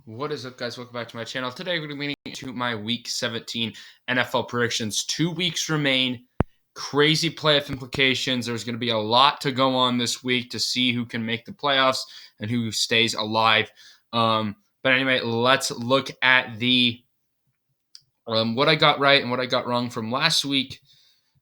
What is up, guys? Welcome back to my channel. Today, we're going to be getting into my Week 17 NFL predictions. 2 weeks remain. Crazy playoff implications. There's going to be a lot to go on this week to see who can make the playoffs and who stays alive. But anyway, let's look at the what I got right and what I got wrong from last week.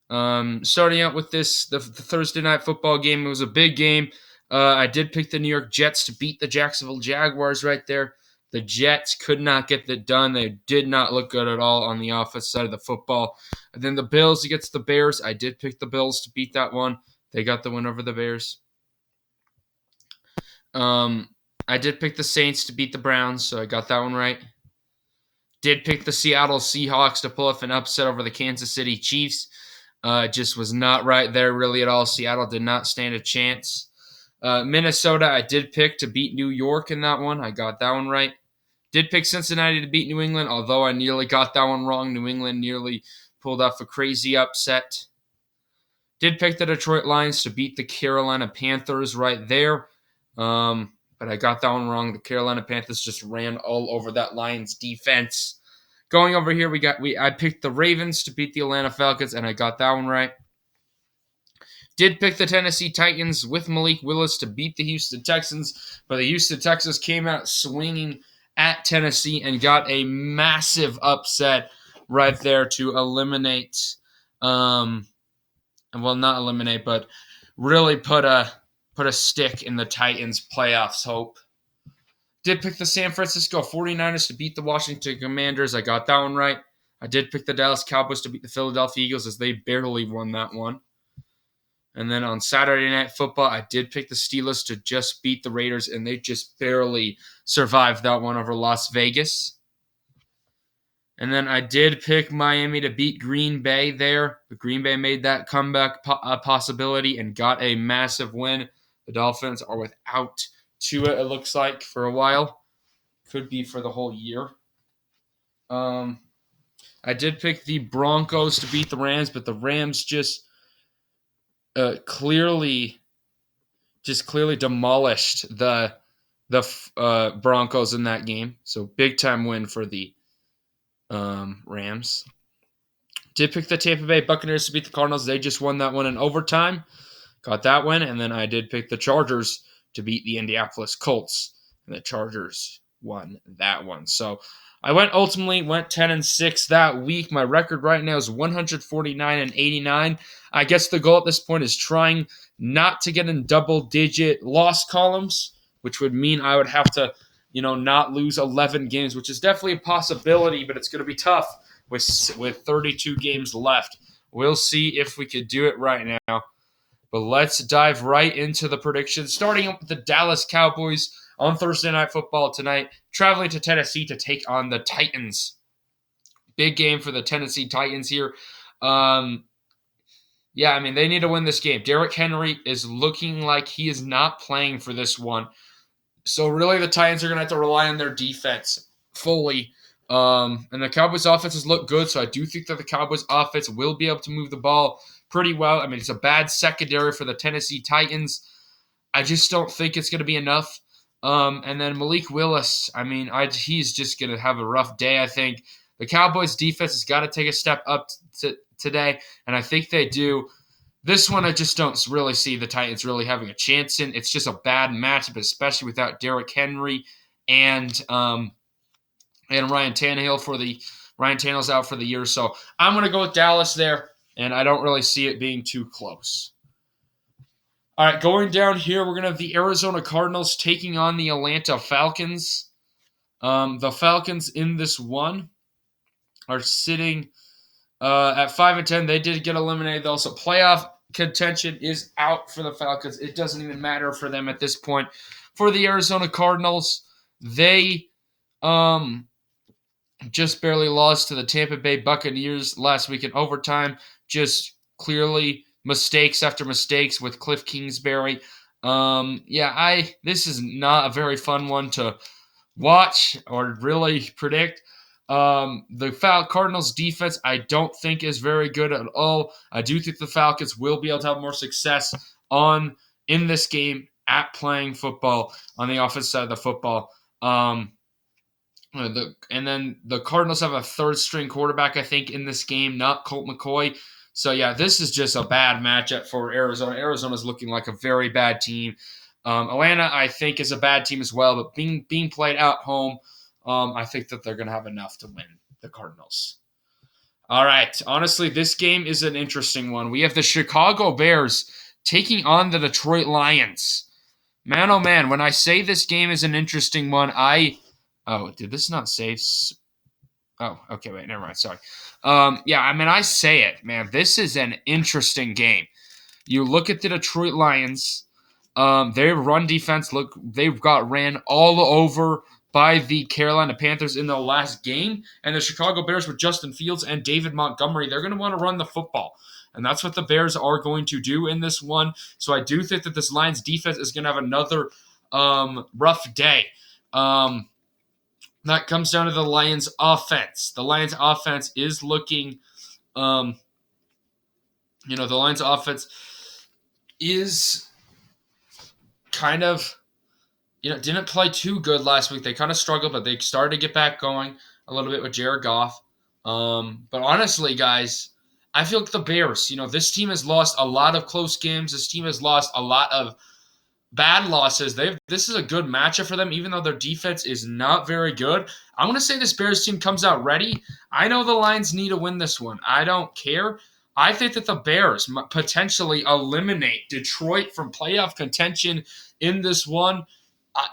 Starting out with the Thursday night football game. It was a big game. I did pick the New York Jets to beat the Jacksonville Jaguars right there. The Jets could not get that done. They did not look good at all on the offense side of the football. And then the Bills against the Bears. I did pick the Bills to beat that one. They got the win over the Bears. I did pick the Saints to beat the Browns, so I got that one right. Did pick the Seattle Seahawks to pull off an upset over the Kansas City Chiefs. Just was not right there really at all. Seattle did not stand a chance. Minnesota, I did pick to beat New York in that one. I got that one right. Did pick Cincinnati to beat New England, although I nearly got that one wrong. New England nearly pulled off a crazy upset. Did pick the Detroit Lions to beat the Carolina Panthers right there. But I got that one wrong. The Carolina Panthers just ran all over that Lions defense. Going over here, I picked the Ravens to beat the Atlanta Falcons, and I got that one right. Did pick the Tennessee Titans with Malik Willis to beat the Houston Texans, but the Houston Texans came out swinging at Tennessee and got a massive upset right there to eliminate, well, not eliminate, but really put a stick in the Titans' playoffs hope. Did pick the San Francisco 49ers to beat the Washington Commanders. I got that one right. I did pick the Dallas Cowboys to beat the Philadelphia Eagles as they barely won that one. And then on Saturday Night Football, I did pick the Steelers to just beat the Raiders, and they just barely survived that one over Las Vegas. And then I did pick Miami to beat Green Bay there. The Green Bay made that comeback possibility and got a massive win. The Dolphins are without Tua, it looks like, for a while. Could be for the whole year. I did pick the Broncos to beat the Rams, but the Rams just clearly demolished the Broncos in that game. So big time win for the Rams. Did pick the Tampa Bay Buccaneers to beat the Cardinals. They just won that one in overtime. Got that win. And then I did pick the Chargers to beat the Indianapolis Colts. And the Chargers won that one. So I ultimately went 10-6 that week. My record right now is 149-89. I guess the goal at this point is trying not to get in double-digit loss columns, which would mean I would have to, not lose 11 games, which is definitely a possibility, but it's going to be tough with 32 games left. We'll see if we could do it right now. But let's dive right into the predictions, starting up with the Dallas Cowboys on Thursday Night Football tonight, traveling to Tennessee to take on the Titans. Big game for the Tennessee Titans here. They need to win this game. Derrick Henry is looking like he is not playing for this one. So really the Titans are going to have to rely on their defense fully. And the Cowboys' offenses look good, so I do think that the Cowboys' offense will be able to move the ball pretty well. It's a bad secondary for the Tennessee Titans. I just don't think it's going to be enough. And then Malik Willis, he's just going to have a rough day, I think. The Cowboys' defense has got to take a step up today, and I think they do. This one I just don't really see the Titans really having a chance in. It's just a bad matchup, especially without Derrick Henry and Ryan Tannehill Ryan Tannehill's out for the year. So I'm going to go with Dallas there, and I don't really see it being too close. All right, going down here, we're going to have the Arizona Cardinals taking on the Atlanta Falcons. The Falcons in this one are sitting at 5-10. They did get eliminated, though, so playoff contention is out for the Falcons. It doesn't even matter for them at this point. For the Arizona Cardinals, they just barely lost to the Tampa Bay Buccaneers last week in overtime. Just clearly mistakes after mistakes with Cliff Kingsbury. This is not a very fun one to watch or really predict. The Cardinals defense, I don't think is very good at all. I do think the Falcons will be able to have more success in this game at playing football on the offensive side of the football. And then the Cardinals have a third string quarterback, I think, in this game, not Colt McCoy. So, yeah, this is just a bad matchup for Arizona. Arizona's looking like a very bad team. Atlanta, I think, is a bad team as well, but being played at home, I think that they're going to have enough to win the Cardinals. All right. Honestly, this game is an interesting one. We have the Chicago Bears taking on the Detroit Lions. Man, oh man, when I say this game is an interesting one, Oh, did this not save? Oh, okay, wait, never mind. Sorry. Yeah, I mean, I say it, man. This is an interesting game. You look at the Detroit Lions. Their run defense, they've got ran all over by the Carolina Panthers in the last game. And the Chicago Bears with Justin Fields and David Montgomery, they're going to want to run the football. And that's what the Bears are going to do in this one. So I do think that this Lions defense is going to have another rough day. That comes down to the Lions offense. The Lions offense is looking, the Lions offense is kind of, didn't play too good last week. They kind of struggled, but they started to get back going a little bit with Jared Goff. But honestly, guys, I feel like the Bears, this team has lost a lot of close games. This team has lost a lot of bad losses. This is a good matchup for them, even though their defense is not very good. I'm going to say this Bears team comes out ready. I know the Lions need to win this one. I don't care. I think that the Bears potentially eliminate Detroit from playoff contention in this one.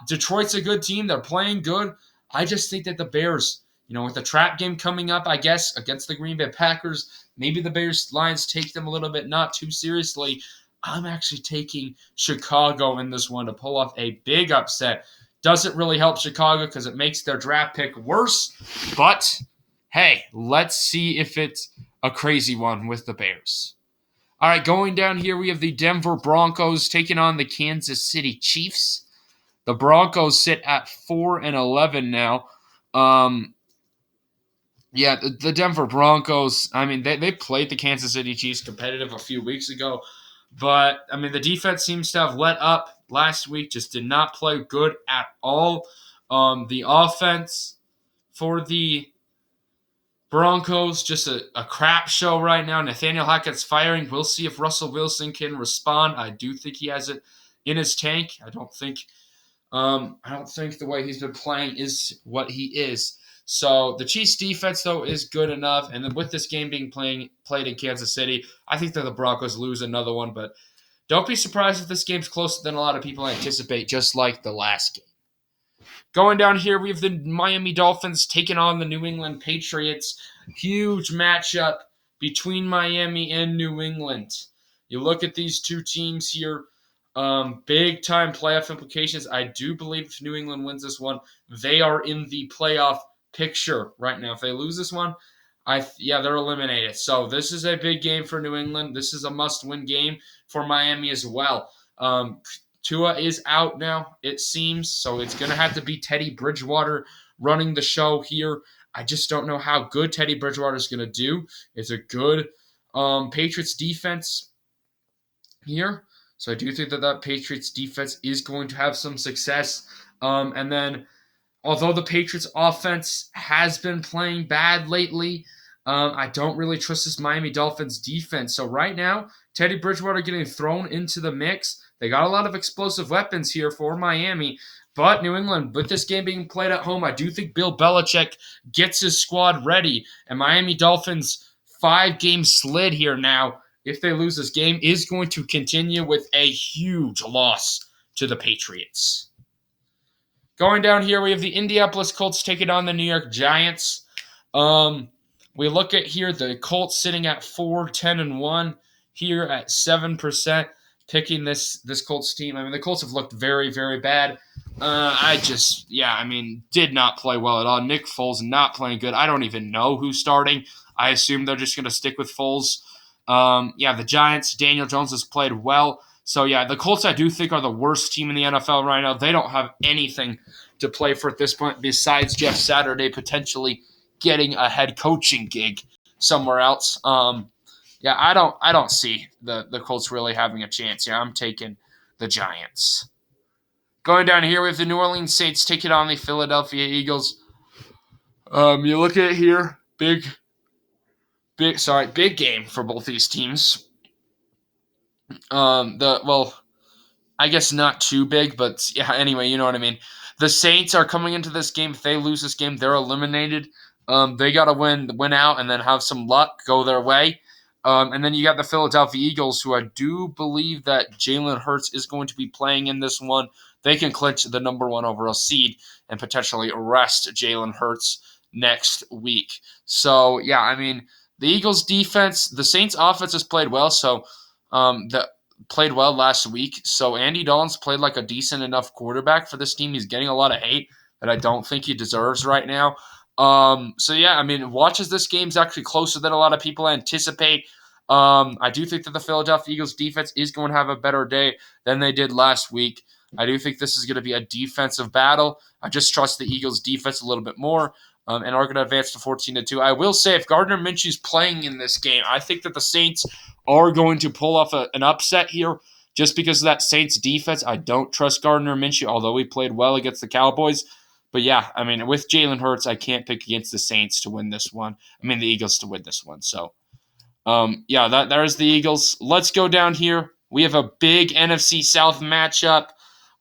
Detroit's a good team. They're playing good. I just think that the Bears, with the trap game coming up, I guess, against the Green Bay Packers, maybe the Bears Lions take them a little bit not too seriously. I'm actually taking Chicago in this one to pull off a big upset. Doesn't really help Chicago because it makes their draft pick worse. But, hey, let's see if it's a crazy one with the Bears. All right, going down here, we have the Denver Broncos taking on the Kansas City Chiefs. The Broncos sit at 4-11 now. Yeah, the Denver Broncos, I mean, they played the Kansas City Chiefs competitive a few weeks ago. But, I mean, the defense seems to have let up last week, just did not play good at all. The offense for the Broncos, just a crap show right now. Nathaniel Hackett's firing. We'll see if Russell Wilson can respond. I do think he has it in his tank. I don't think the way he's been playing is what he is. So the Chiefs' defense, though, is good enough. And then with this game being played in Kansas City, I think that the Broncos lose another one. But don't be surprised if this game's closer than a lot of people anticipate, just like the last game. Going down here, we have the Miami Dolphins taking on the New England Patriots. Huge matchup between Miami and New England. You look at these two teams here. Big-time playoff implications. I do believe if New England wins this one, they are in the playoff picture right now. If they lose this one, they're eliminated. So this is a big game for New England. This is a must-win game for Miami as well. Tua is out now, it seems, so it's going to have to be Teddy Bridgewater running the show here. I just don't know how good Teddy Bridgewater is going to do. It's a good Patriots defense here. So I do think that Patriots defense is going to have some success. And then, although the Patriots offense has been playing bad lately, I don't really trust this Miami Dolphins defense. So right now, Teddy Bridgewater getting thrown into the mix. They got a lot of explosive weapons here for Miami. But New England, with this game being played at home, I do think Bill Belichick gets his squad ready. And Miami Dolphins' 5-game slid here now, if they lose this game, is going to continue with a huge loss to the Patriots. Going down here, we have the Indianapolis Colts taking on the New York Giants. We look at here, the Colts sitting at 4-10-1 here at 7%, picking this Colts team. I mean, the Colts have looked very, very bad. Did not play well at all. Nick Foles not playing good. I don't even know who's starting. I assume they're just going to stick with Foles. The Giants, Daniel Jones has played well. So, the Colts I do think are the worst team in the NFL right now. They don't have anything to play for at this point besides Jeff Saturday potentially getting a head coaching gig somewhere else. I don't see the Colts really having a chance. I'm taking the Giants. Going down here, we have the New Orleans Saints taking on the Philadelphia Eagles. You look at it here, big game for both these teams. I guess not too big, but yeah, anyway, you know what I mean. The Saints are coming into this game. If they lose this game, they're eliminated. They got to win out, and then have some luck go their way. And then you got the Philadelphia Eagles, who I do believe that Jalen Hurts is going to be playing in this one. They can clinch the number one overall seed and potentially arrest Jalen Hurts next week. So, yeah, I mean, the Eagles defense, the Saints offense has played well, so the played well last week. So Andy Dalton's played like a decent enough quarterback for this team. He's getting a lot of hate that I don't think he deserves right now. So yeah, I mean, watches this game's actually closer than a lot of people anticipate. I do think that the Philadelphia Eagles defense is going to have a better day than they did last week. I do think this is going to be a defensive battle. I just trust the Eagles defense a little bit more. And are going to advance to 14-2. I will say, if Gardner Minshew's playing in this game, I think that the Saints are going to pull off an upset here just because of that Saints defense. I don't trust Gardner Minshew, although he played well against the Cowboys. But yeah, I mean, with Jalen Hurts, I can't pick against the Saints to win this one. I mean, the Eagles to win this one. So, yeah, there's the Eagles. Let's go down here. We have a big NFC South matchup.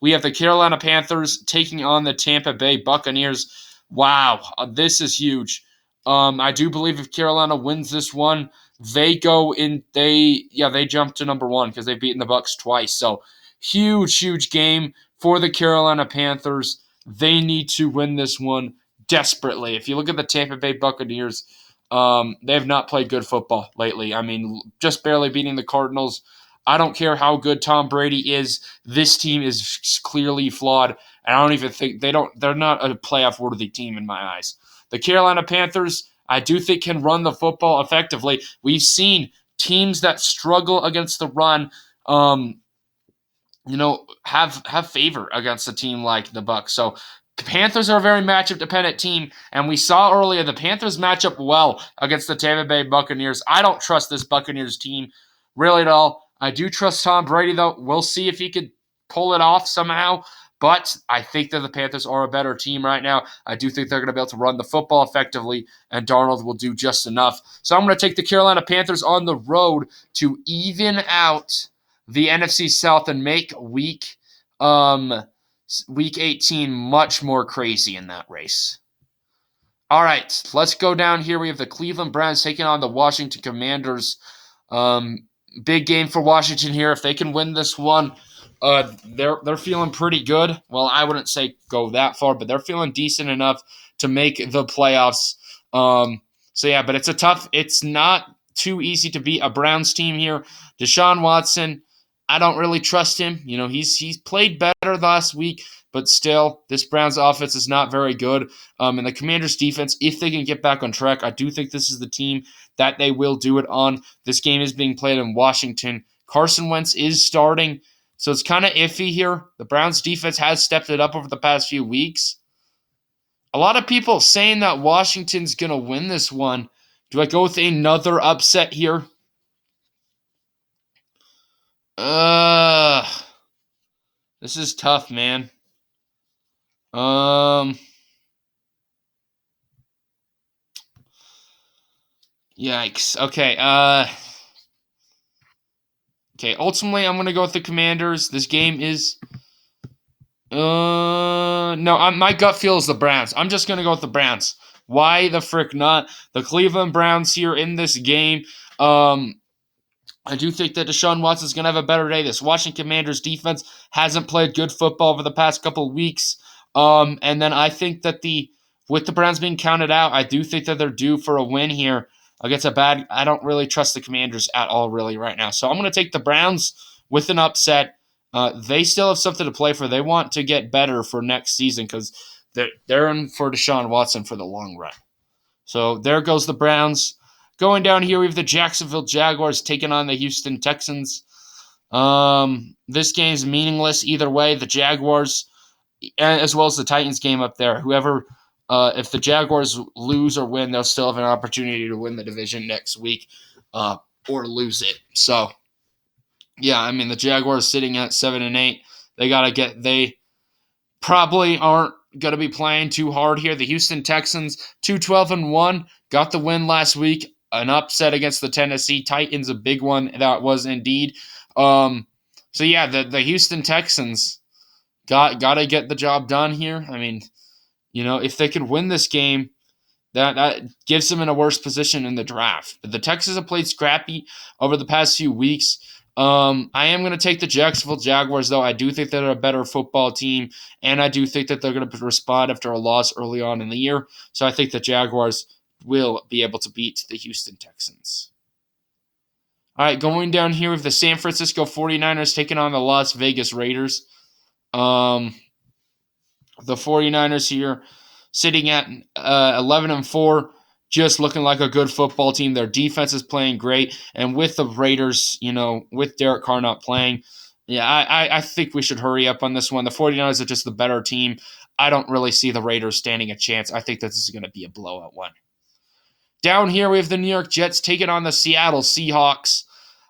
We have the Carolina Panthers taking on the Tampa Bay Buccaneers. Wow, this is huge. I do believe if Carolina wins this one, they go in. They jump to number one because they've beaten the Bucs twice. So huge game for the Carolina Panthers. They need to win this one desperately. If you look at the Tampa Bay Buccaneers, they have not played good football lately. I mean, just barely beating the Cardinals. I don't care how good Tom Brady is. This team is clearly flawed. And I don't even think they're not a playoff worthy team in my eyes. The Carolina Panthers, I do think, can run the football effectively. We've seen teams that struggle against the run, have favor against a team like the Bucs. So the Panthers are a very matchup dependent team, and we saw earlier the Panthers match up well against the Tampa Bay Buccaneers. I don't trust this Buccaneers team really at all. I do trust Tom Brady, though. We'll see if he could pull it off somehow. But I think that the Panthers are a better team right now. I do think they're going to be able to run the football effectively, and Darnold will do just enough. So I'm going to take the Carolina Panthers on the road to even out the NFC South and make week 18 much more crazy in that race. All right, let's go down here. We have the Cleveland Browns taking on the Washington Commanders. Big game for Washington here. If they can win this one, they're feeling pretty good. Well, I wouldn't say go that far, but they're feeling decent enough to make the playoffs. So yeah, but it's not too easy to beat a Browns team here. Deshaun Watson, I don't really trust him. You know, he's played better last week, but still, this Browns offense is not very good. And the Commanders defense, if they can get back on track, I do think this is the team that they will do it on. This game is being played in Washington. Carson Wentz is starting. So it's kind of iffy here. The Browns defense has stepped it up over the past few weeks. A lot of people saying that Washington's going to win this one. Do I go with another upset here? This is tough, man. Yikes. Okay. Okay. Ultimately, I'm gonna go with the Commanders. This game is. My gut feels the Browns. I'm just gonna go with the Browns. Why the frick not? The Cleveland Browns here in this game. I do think that Deshaun Watson is going to have a better day. This Washington Commanders defense hasn't played good football over the past couple of weeks. And then I think that with the Browns being counted out, I do think that they're due for a win here against I don't really trust the Commanders at all really right now. So I'm going to take the Browns with an upset. They still have something to play for. They want to get better for next season because they're in for Deshaun Watson for the long run. So there goes the Browns. Going down here, we have the Jacksonville Jaguars taking on the Houston Texans. This game is meaningless either way. The Jaguars, as well as the Titans game up there, if the Jaguars lose or win, they'll still have an opportunity to win the division next week or lose it. So, yeah, I mean, the Jaguars sitting at 7-8. They probably aren't going to be playing too hard here. The Houston Texans, 2-12-1, got the win last week. An upset against the Tennessee Titans, a big one that was indeed. So yeah, the Houston Texans got to get the job done here. I mean, if they could win this game, that gives them in a worse position in the draft. But the Texans have played scrappy over the past few weeks. I am going to take the Jacksonville Jaguars, though. I do think they're a better football team, and I do think that they're going to respond after a loss early on in the year. So I think the Jaguars will be able to beat the Houston Texans. All right, going down here with the San Francisco 49ers taking on the Las Vegas Raiders. The 49ers here sitting at 11-4, just looking like a good football team. Their defense is playing great. And with the Raiders, with Derek Carr not playing, I think we should hurry up on this one. The 49ers are just the better team. I don't really see the Raiders standing a chance. I think this is going to be a blowout one. Down here, we have the New York Jets taking on the Seattle Seahawks.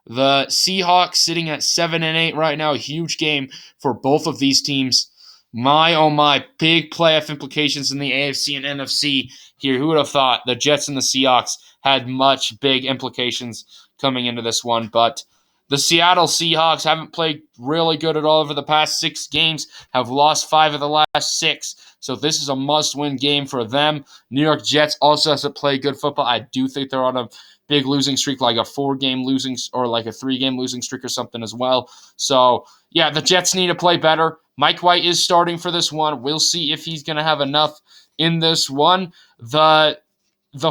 The Seahawks sitting at 7-8 right now. A huge game for both of these teams. My, oh my, big playoff implications in the AFC and NFC here. Who would have thought the Jets and the Seahawks had much big implications coming into this one? But the Seattle Seahawks haven't played really good at all over the past 6 games, have lost 5 of the last 6. So this is a must-win game for them. New York Jets also has to play good football. I do think they're on a big losing streak, like a 4-game losing or like a 3-game losing streak or something as well. So, yeah, the Jets need to play better. Mike White is starting for this one. We'll see if he's going to have enough in this one. The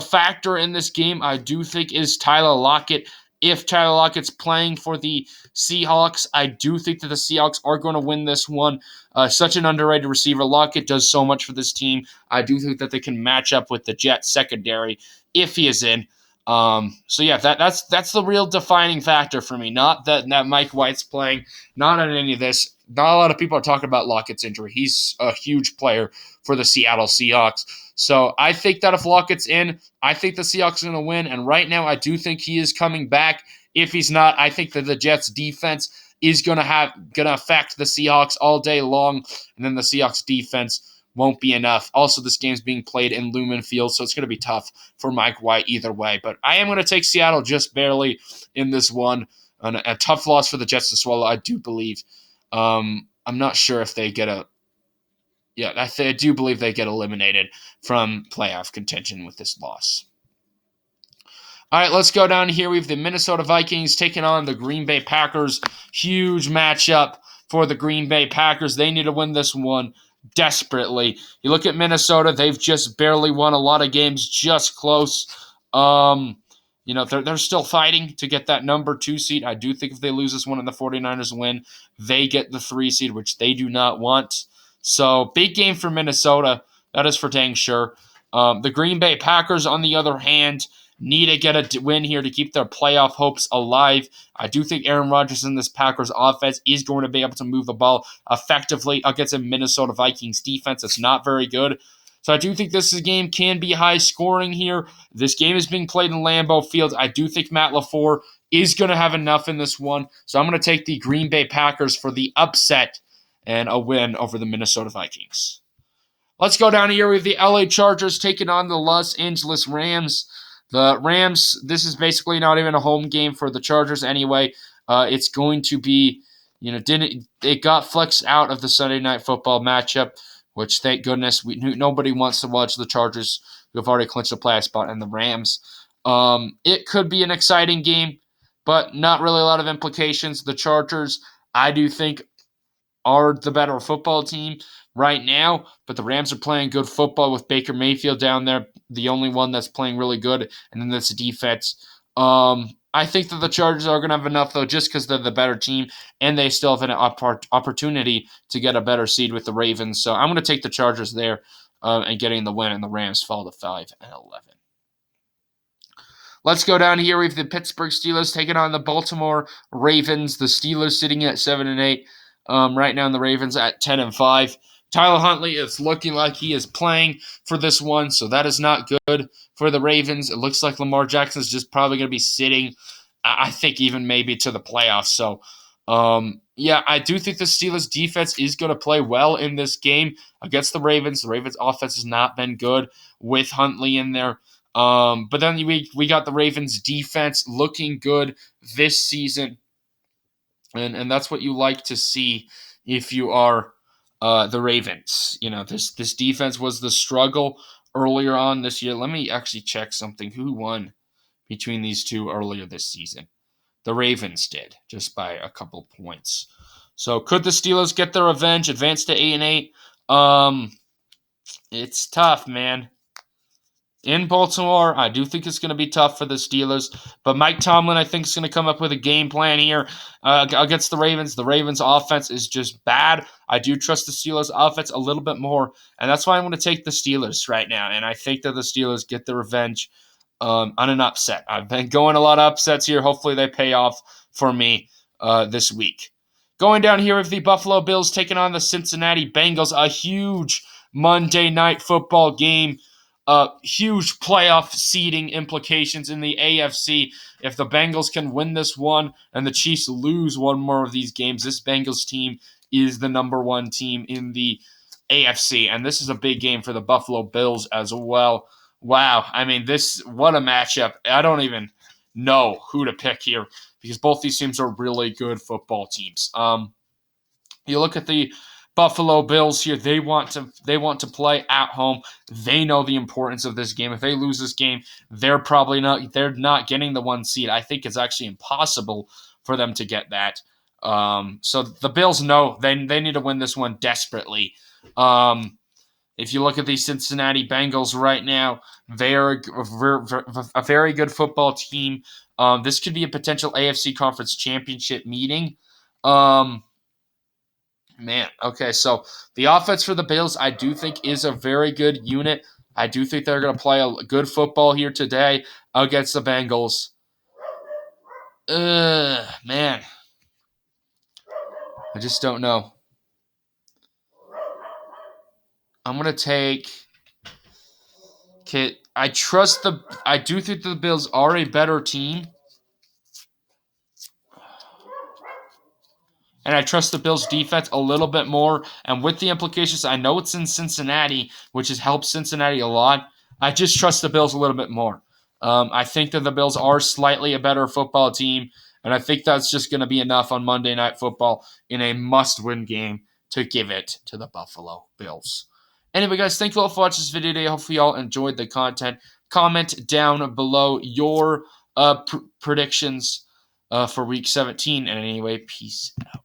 factor in this game, I do think, is Tyler Lockett. If Tyler Lockett's playing for the Seahawks, I do think that the Seahawks are going to win this one. Such an underrated receiver. Lockett does so much for this team. I do think that they can match up with the Jets secondary if he is in. So yeah, that's the real defining factor for me. Not that Mike White's playing, not on any of this. Not a lot of people are talking about Lockett's injury. He's a huge player for the Seattle Seahawks. So I think that if Lockett's in, I think the Seahawks are going to win. And right now, I do think he is coming back. If he's not, I think that the Jets defense is going to affect the Seahawks all day long, and then the Seahawks defense won't be enough. Also, this game's being played in Lumen Field, so it's going to be tough for Mike White either way. But I am going to take Seattle just barely in this one. A tough loss for the Jets to swallow, I do believe. I'm not sure if they get I do believe they get eliminated from playoff contention with this loss. All right, let's go down here. We have the Minnesota Vikings taking on the Green Bay Packers. Huge matchup for the Green Bay Packers. They need to win this one desperately. You look at Minnesota, they've just barely won a lot of games, just close. They're still fighting to get that number 2 seed. I do think if they lose this one and the 49ers win, they get the 3 seed, which they do not want. So, big game for Minnesota. That is for dang sure. The Green Bay Packers, on the other hand, need to get a win here to keep their playoff hopes alive. I do think Aaron Rodgers in this Packers offense is going to be able to move the ball effectively against a Minnesota Vikings defense that's not very good. So I do think this game can be high scoring here. This game is being played in Lambeau Field. I do think Matt LaFleur is going to have enough in this one. So I'm going to take the Green Bay Packers for the upset and a win over the Minnesota Vikings. Let's go down here with the LA Chargers taking on the Los Angeles Rams. The Rams, this is basically not even a home game for the Chargers anyway. It's going to be, it got flexed out of the Sunday Night Football matchup, which thank goodness nobody wants to watch the Chargers who have already clinched a playoff spot and the Rams. It could be an exciting game, but not really a lot of implications. The Chargers, I do think, are the better football team right now, but the Rams are playing good football with Baker Mayfield down there, the only one that's playing really good, and then that's the defense. I think that the Chargers are going to have enough, though, just because they're the better team, and they still have an opportunity to get a better seed with the Ravens. So I'm going to take the Chargers there and getting the win, and the Rams fall to 5-11. Let's go down here. We have the Pittsburgh Steelers taking on the Baltimore Ravens. The Steelers sitting at 7-8 right now, and the Ravens at 10-5. Tyler Huntley is looking like he is playing for this one, so that is not good for the Ravens. It looks like Lamar Jackson is just probably going to be sitting, I think, even maybe to the playoffs. So Yeah, I do think the Steelers defense is going to play well in this game against the Ravens. The Ravens offense has not been good with Huntley in there. But then we got the Ravens defense looking good this season. And that's what you like to see if you are the Ravens. You know, this defense was the struggle earlier on this year. Let me actually check something. Who won between these two earlier this season? The Ravens did, just by a couple points. So could the Steelers get their revenge, advance to 8-8? It's tough, man. In Baltimore, I do think it's going to be tough for the Steelers, but Mike Tomlin, I think, is going to come up with a game plan here against the Ravens. The Ravens' offense is just bad. I do trust the Steelers' offense a little bit more, and that's why I'm going to take the Steelers right now. And I think that the Steelers get the revenge on an upset. I've been going a lot of upsets here. Hopefully, they pay off for me this week. Going down here with the Buffalo Bills taking on the Cincinnati Bengals, a huge Monday Night Football game. Huge playoff seeding implications in the AFC. If the Bengals can win this one and the Chiefs lose one more of these games, this Bengals team is the number one team in the AFC. And this is a big game for the Buffalo Bills as well. Wow. I mean, what a matchup. I don't even know who to pick here because both these teams are really good football teams. You look at the Buffalo Bills here. They want to play at home. They know the importance of this game. If they lose this game, they're not getting the 1 seed. I think it's actually impossible for them to get that. So the Bills know they need to win this one desperately. If you look at the Cincinnati Bengals right now, they are a very good football team. This could be a potential AFC Conference Championship meeting. Man, okay, so the offense for the Bills, I do think, is a very good unit. I do think they're going to play a good football here today against the Bengals. Man, I just don't know. I'm going to take. Okay, I do think the Bills are a better team. And I trust the Bills' defense a little bit more. And with the implications, I know it's in Cincinnati, which has helped Cincinnati a lot. I just trust the Bills a little bit more. I think that the Bills are slightly a better football team, and I think that's just going to be enough on Monday Night Football in a must-win game to give it to the Buffalo Bills. Anyway, guys, thank you all for watching this video today. Hopefully, you all enjoyed the content. Comment down below your predictions for Week 17. And anyway, peace out.